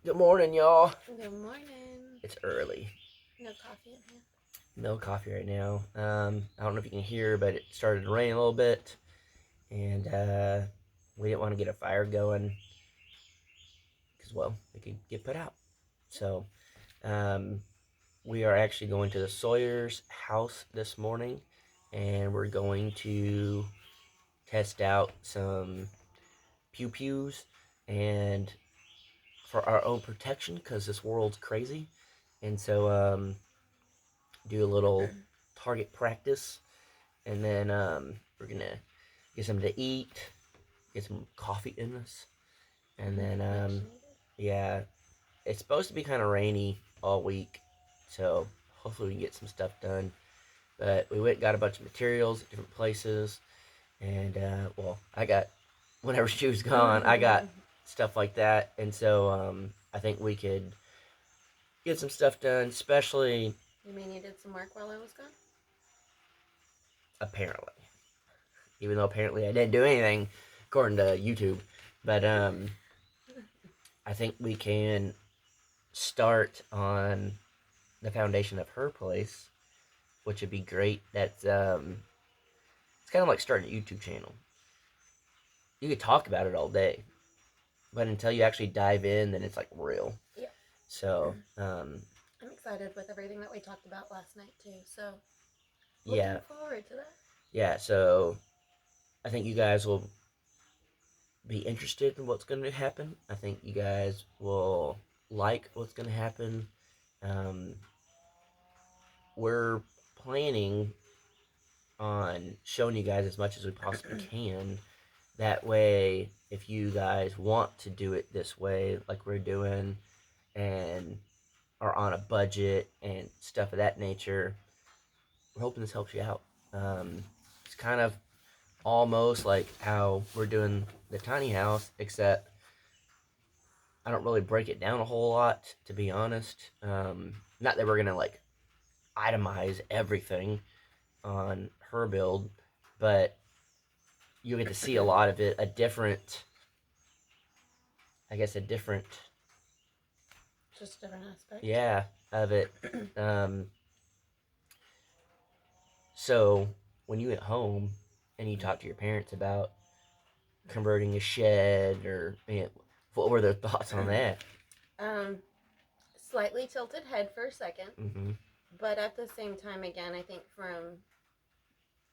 Good morning, y'all. Good morning. It's early. No coffee in here. No coffee right now. I don't know if you can hear, but it started to rain a little bit, and we didn't want to get a fire going because, well, it could get put out. So, um, we are actually going to the Sawyer's house this morning, and we're going to test out some pew pews and for our own protection because this world's crazy. And so, do a little target practice, and then we're gonna get something to eat, get some coffee in us, and then yeah, it's supposed to be kind of rainy all week, so hopefully we can get some stuff done. But we went and got a bunch of materials at different places, and well, I got whenever she was gone, I got stuff like that, and so I think we could get some stuff done, especially You mean you did some work while I was gone? apparently. Even though apparently I didn't do anything according to YouTube. But I think we can start on the foundation of her place, which would be great. That's it's kind of like starting a YouTube channel. You could talk about it all day, but until you actually dive in, then it's like real. Yeah. So I'm excited with everything that we talked about last night too. So yeah, looking forward to that. yeah. So I think you guys will be interested in what's going to happen. I think you guys will like what's going to happen. Um, we're planning on showing you guys as much as we possibly can. That way, if you guys want to do it this way, like we're doing, and are on a budget and stuff of that nature, we're hoping this helps you out. It's kind of almost like how we're doing the tiny house, except I don't really break it down a whole lot, to be honest. Not that we're gonna like itemize everything on her build, but you get to see a lot of it, a different, I guess, a different, Just a different aspect. yeah, of it. Um, so when you get home and you talk to your parents about converting a shed, or what were their thoughts on that? Um, Slightly tilted head for a second, Mm-hmm. but at the same time, again, I think from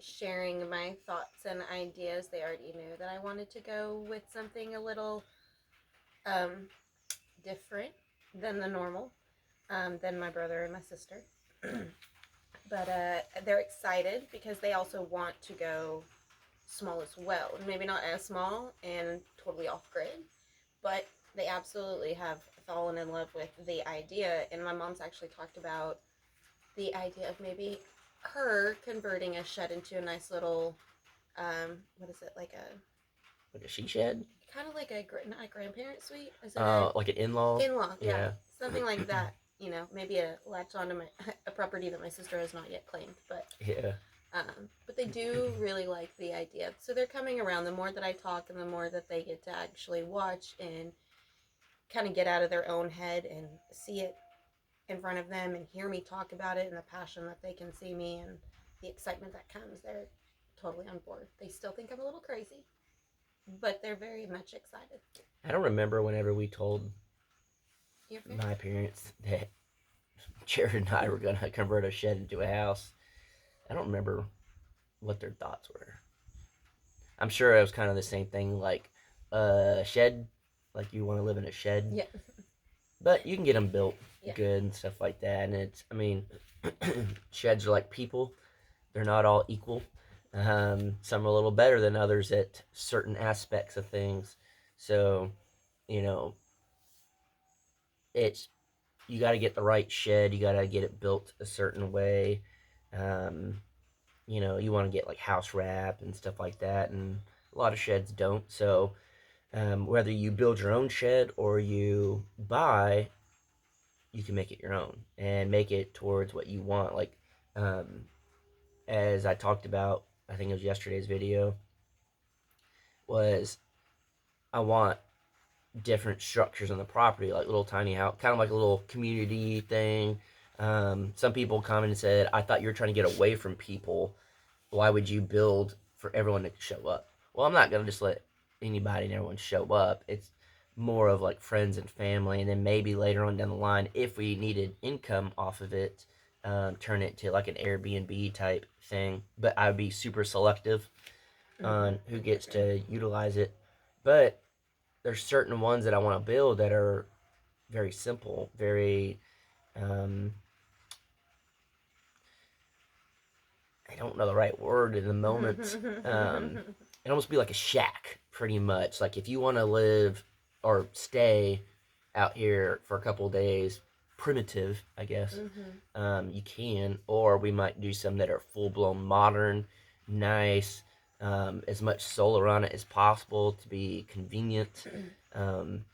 sharing my thoughts and ideas, they already knew that I wanted to go with something a little um, different than the normal, than my brother and my sister. But they're excited because they also want to go small as well. Maybe not as small and totally off grid, but they absolutely have fallen in love with the idea. And my mom's actually talked about the idea of maybe her converting a shed into a nice little, what is it, Like a she shed? kind of like not a grandparent suite. Is it a Like an in-law? in-law? Yeah, Yeah. something like that. Maybe a latch onto my a property that my sister has not yet claimed, Yeah. but they do really like the idea. So they're coming around. The more that I talk and the more that they get to actually watch and kind of get out of their own head and see it in front of them and hear me talk about it and the passion that they can see me and the excitement that comes, they're totally on board. They still think I'm a little crazy, but they're very much excited. I don't remember whenever we told Your my parents? parents that Jared and I were gonna convert a shed into a house. I don't remember what their thoughts were. I'm sure it was kind of the same thing, like a shed, like you want to live in a shed, Yeah. but you can get them built Yeah. good and stuff like that. And I mean, sheds are like people; they're not all equal. Some are a little better than others at certain aspects of things. So, you know, it's you got to get the right shed. You got to get it built a certain way. Um, you want to get like house wrap and stuff like that, and a lot of sheds don't. So, whether you build your own shed or you buy, you can make it your own and make it towards what you want. Like, um, as I talked about, I think it was yesterday's video, was I want different structures on the property, like little tiny house, kind of like a little community thing. Some people commented and said, I thought you were trying to get away from people. Why would you build for everyone to show up? Well, I'm not going to just let anybody and everyone show up. It's more of like friends and family, and then maybe later on down the line, if we needed income off of it, turn it to like an Airbnb type thing. But I would be super selective on who gets to utilize it. But there's certain ones that I want to build that are very simple, very um, I don't know the right word in the moment. It almost be like a shack, pretty much. Like if you want to live or stay out here for a couple of days, primitive, I guess, you can. Or we might do some that are full blown modern, nice, as much solar on it as possible to be convenient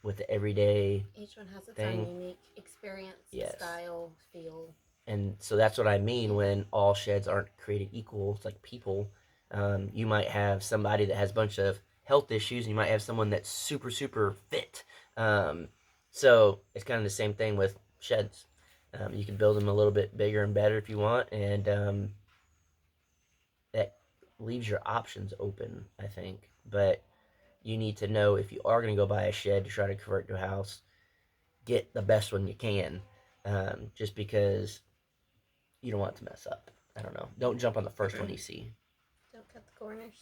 with the everyday Each one has its thing. own unique experience, Yes. style, feel. And so that's what I mean when all sheds aren't created equal. It's like people. You might have somebody that has a bunch of health issues, and you might have someone that's super, super fit. So it's kind of the same thing with sheds. You can build them a little bit bigger and better if you want, and that leaves your options open, I think. But you need to know if you are going to go buy a shed to try to convert to a house, get the best one you can. Just because you don't want it to mess up. I don't know. Don't jump on the first one you see. Don't cut the corners.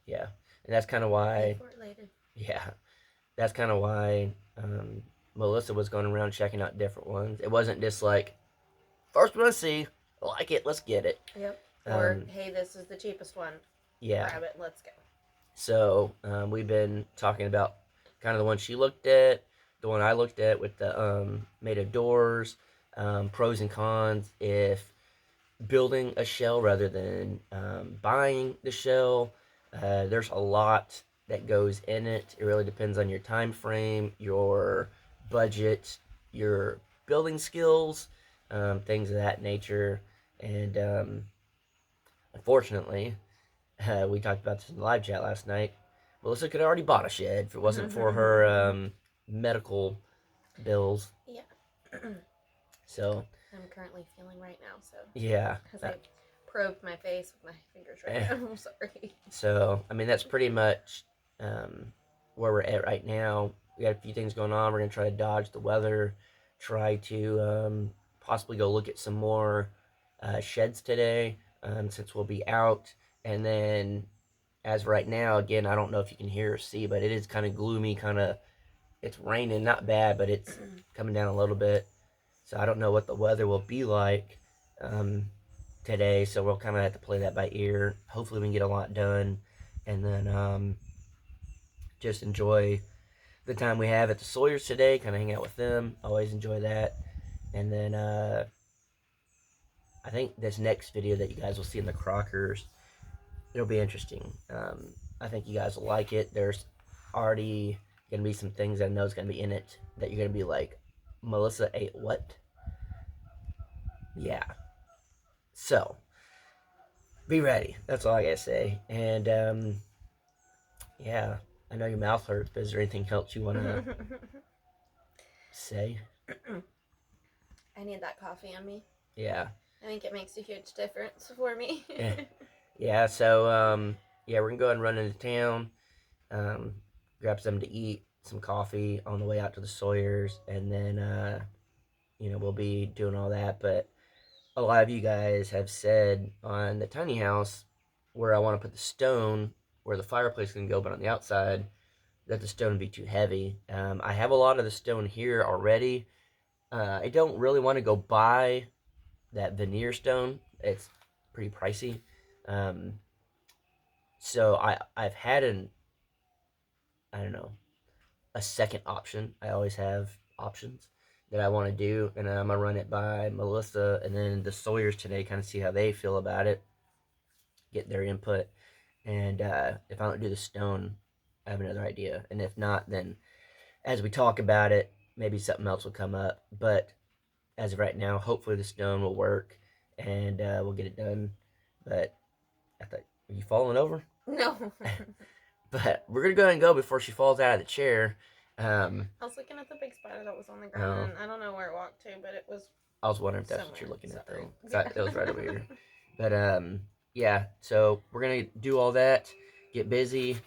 Yeah, and that's kind of Pay why. for it later. Yeah, that's kind of why Melissa was going around checking out different ones. It wasn't just like first one I see, I like it, let's get it. Yep. Or hey, this is the cheapest one. Yeah. Grab it. Let's go. So we've been talking about kind of the one she looked at, the one I looked at with the made of doors, pros and cons. If building a shell rather than buying the shell. There's a lot that goes in it. It really depends on your time frame, your budget, your building skills, things of that nature. And unfortunately, we talked about this in the live chat last night. Melissa could have already bought a shed if it wasn't for her medical bills. Yeah. So I'm currently feeling right now, so. Yeah. Because I probed my face with my fingers right now. I'm sorry. So, I mean, that's pretty much where we're at right now. We got a few things going on. We're going to try to dodge the weather, try to possibly go look at some more sheds today since we'll be out. And then, as of right now, again, I don't know if you can hear or see, but it is kind of gloomy, it's raining, not bad, but it's coming down a little bit. So I don't know what the weather will be like today. So we'll kind of have to play that by ear. Hopefully we can get a lot done, and then just enjoy the time we have at the Sawyers today. Kind of hang out with them. Always enjoy that. And then I think this next video that you guys will see in the Crockers, it'll be interesting. I think you guys will like it. There's already gonna be some things I know is gonna be in it that you're gonna be like, Melissa ate what? Yeah. So, be ready. That's all I gotta say. And, yeah. I know your mouth hurts, but is there anything else you want to say? I need that coffee on me. Yeah. I think it makes a huge difference for me. Yeah, so, yeah, we're going to go ahead and run into town, grab something to eat, some coffee on the way out to the Sawyers, and then, we'll be doing all that. But a lot of you guys have said on the tiny house where I want to put the stone, where the fireplace can go, but on the outside, that the stone would be too heavy. I have a lot of the stone here already. I don't really want to go buy that veneer stone. It's pretty pricey. So I've had I don't know, a second option. I always have options that I want to do, and I'm gonna run it by Melissa and then the Sawyers today, kind of see how they feel about it, get their input, and if I don't do the stone, I have another idea, and if not, then as we talk about it, maybe something else will come up. But as of right now, hopefully the stone will work, and we'll get it done. But I thought, are you falling over? No. But we're gonna go ahead and go before she falls out of the chair. I was looking at the big spider that was on the ground, and I don't know where it walked to, but it was. I was wondering if that's what somewhere. you're looking at, Sorry. though. 'Cause it was right over here. But yeah. So we're gonna do all that. Get busy.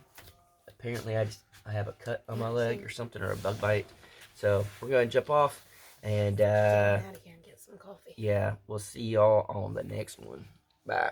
Apparently, I have a cut on my leg or something, or a bug bite. So we're gonna jump off, and Get out of here and get some coffee. yeah, we'll see y'all on the next one. Bye.